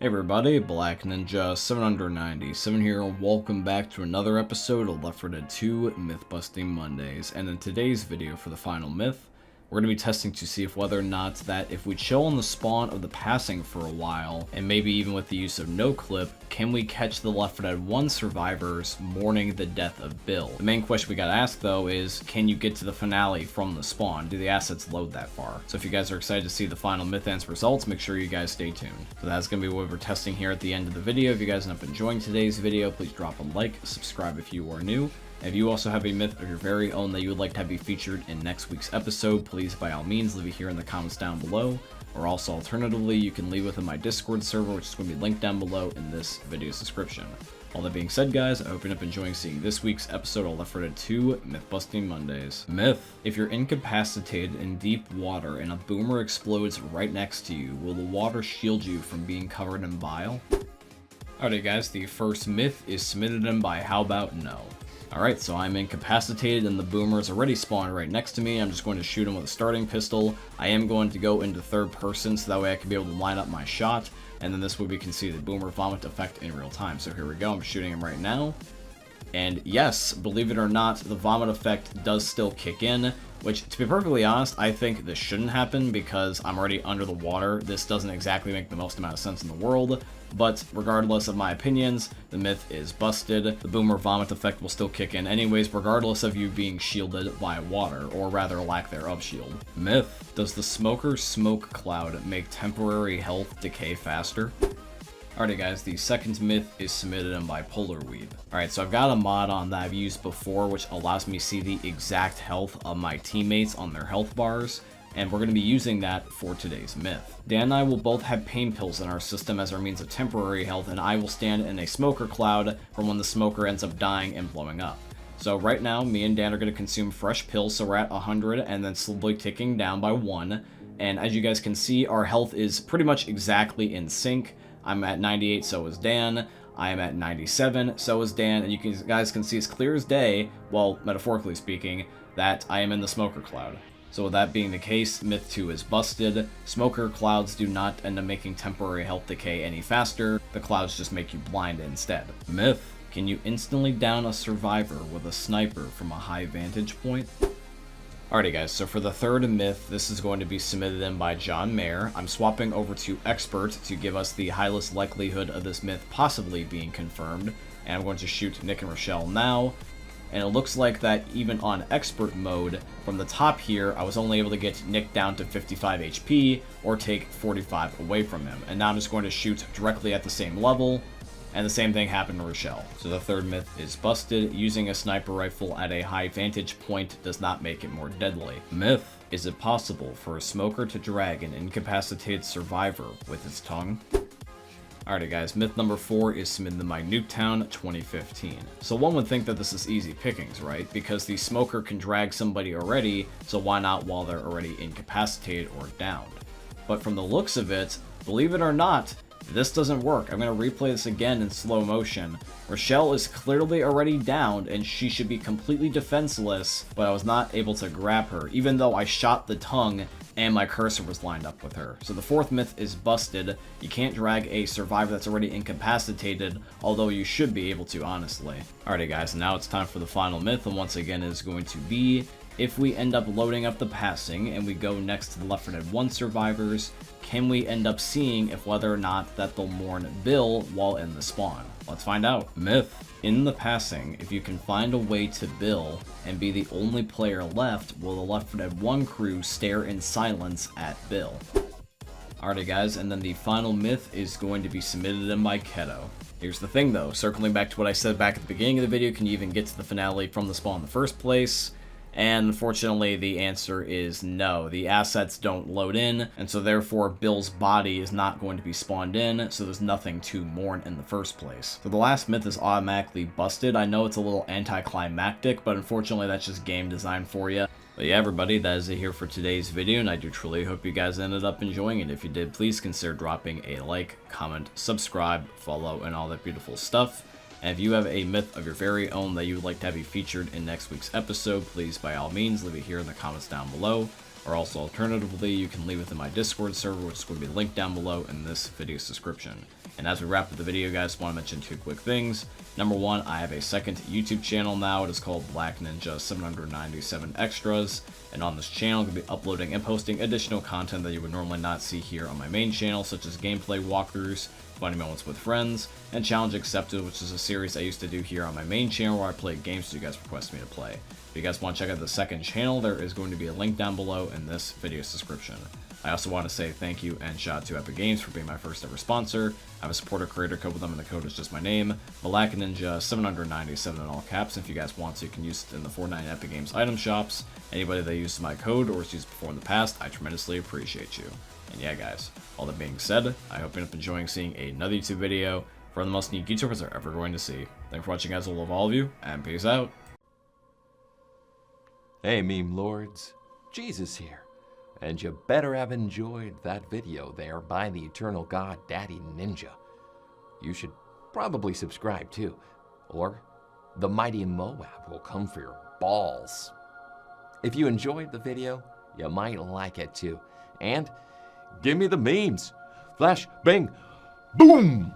Hey everybody, Black Ninja 797 here, and welcome back to another episode of Left 4 Dead 2 Myth Busting Mondays. And in today's video for the final myth, we're going to be testing to see if whether or not that if we chill on the spawn of the passing for a while, and maybe even with the use of no clip, can we catch the Left 4 Dead 1 survivors mourning the death of Bill? The main question we gotta ask though is, can you get to the finale from the spawn? Do the assets load that far? So if you guys are excited to see the final myth and results, make sure you guys stay tuned. So that's going to be what we're testing here at the end of the video. If you guys end up enjoying today's video, please drop a like, subscribe if you are new. If you also have a myth of your very own that you would like to have be featured in next week's episode, please by all means leave it here in the comments down below. Or also alternatively, you can leave it in my Discord server, which is going to be linked down below in this video's description. All that being said, guys, I hope you end up enjoying seeing this week's episode of Left 4 Dead 2 Myth Busting Mondays. Myth: if you're incapacitated in deep water and a boomer explodes right next to you, will the water shield you from being covered in bile? Alright guys, the first myth is submitted in by How About No. Alright, so I'm incapacitated and the boomer is already spawned right next to me. I'm just going to shoot him with a starting pistol. I am going to go into third person so that way I can be able to line up my shot. And then this way we can see the boomer vomit effect in real time. So here we go, I'm shooting him right now. And yes, believe it or not, the vomit effect does still kick in, which, to be perfectly honest, I think this shouldn't happen because I'm already under the water. This doesn't exactly make the most amount of sense in the world, but regardless of my opinions, the myth is busted. The boomer vomit effect will still kick in anyways, regardless of you being shielded by water, or rather lack thereof shield. Myth: does the smoker smoke cloud make temporary health decay faster? Alrighty guys, the second myth is submitted in by Polar Weeb. Alright, so I've got a mod on that I've used before which allows me to see the exact health of my teammates on their health bars, and we're going to be using that for today's myth. Dan and I will both have pain pills in our system as our means of temporary health, and I will stand in a smoker cloud from when the smoker ends up dying and blowing up. So right now, me and Dan are going to consume fresh pills, so we're at 100 and then slowly ticking down by 1. And as you guys can see, our health is pretty much exactly in sync. I'm at 98, so is Dan. I am at 97, so is Dan. And you guys can see as clear as day, well, metaphorically speaking, that I am in the smoker cloud. So with that being the case, myth 2 is busted. Smoker clouds do not end up making temporary health decay any faster. The clouds just make you blind instead. Myth: can you instantly down a survivor with a sniper from a high vantage point? Alrighty guys, so for the third myth, this is going to be submitted in by John Mayer. I'm swapping over to Expert to give us the highest likelihood of this myth possibly being confirmed. And I'm going to shoot Nick and Rochelle now. And it looks like that even on Expert mode, from the top here, I was only able to get Nick down to 55 HP, or take 45 away from him. And now I'm just going to shoot directly at the same level. And the same thing happened to Rochelle. So the third myth is busted. Using a sniper rifle at a high vantage point does not make it more deadly. Myth: is it possible for a smoker to drag an incapacitated survivor with its tongue? Alrighty guys, myth number 4 is submitted by Nuketown 2015. So one would think that this is easy pickings, right? Because the smoker can drag somebody already, so why not while they're already incapacitated or downed? But from the looks of it, believe it or not, this doesn't work. I'm going to replay this again in slow motion. Rochelle is clearly already downed and she should be completely defenseless, but I was not able to grab her, even though I shot the tongue and my cursor was lined up with her. So the fourth myth is busted. You can't drag a survivor that's already incapacitated, although you should be able to, honestly. Alrighty guys, now it's time for the final myth, and once again it is going to be, if we end up loading up the passing and we go next to the Left 4 Dead 1 survivors, can we end up seeing if whether or not that they'll mourn Bill while in the spawn? Let's find out. Myth: in the passing, if you can find a way to Bill and be the only player left, will the Left 4 Dead 1 crew stare in silence at Bill? Alrighty guys, and then the final myth is going to be submitted in by Keto. Here's the thing though, circling back to what I said back at the beginning of the video, can you even get to the finale from the spawn in the first place? And unfortunately, the answer is no. The assets don't load in, and so therefore Bill's body is not going to be spawned in, so there's nothing to mourn in the first place. So the last myth is automatically busted. I know it's a little anticlimactic, but unfortunately that's just game design for you. But yeah, everybody, that is it here for today's video, and I do truly hope you guys ended up enjoying it. If you did, please consider dropping a like, comment, subscribe, follow, and all that beautiful stuff. And if you have a myth of your very own that you would like to have be featured in next week's episode, please by all means leave it here in the comments down below. Or also alternatively, you can leave it in my Discord server, which is going to be linked down below in this video's description. And as we wrap up the video, guys, I want to mention 2 quick things. Number 1, I have a second YouTube channel now. It is called Black Ninja 797 Extras. And on this channel, I'm going to be uploading and posting additional content that you would normally not see here on my main channel, such as gameplay walkthroughs, funny moments with friends, and Challenge Accepted, which is a series I used to do here on my main channel where I play games you guys request me to play. If you guys want to check out the second channel, there is going to be a link down below in this video's description. I also want to say thank you and shout out to Epic Games for being my first ever sponsor. I have a supporter creator code with them, and the code is just my name, Black Ninja 797 in all caps. If you guys want to, you can use it in the Fortnite Epic Games item shops. Anybody that used my code or has used it before in the past, I tremendously appreciate you. And yeah, guys, all that being said, I hope you end up enjoying seeing another YouTube video for the most unique YouTubers are ever going to see. Thanks for watching, guys. I love all of you, and peace out. Hey, meme lords, Jesus here. And you better have enjoyed that video there by the eternal god Daddy Ninja. You should probably subscribe too, or the mighty Moab will come for your balls. If you enjoyed the video, you might like it too. And give me the memes. Flash, bang, boom!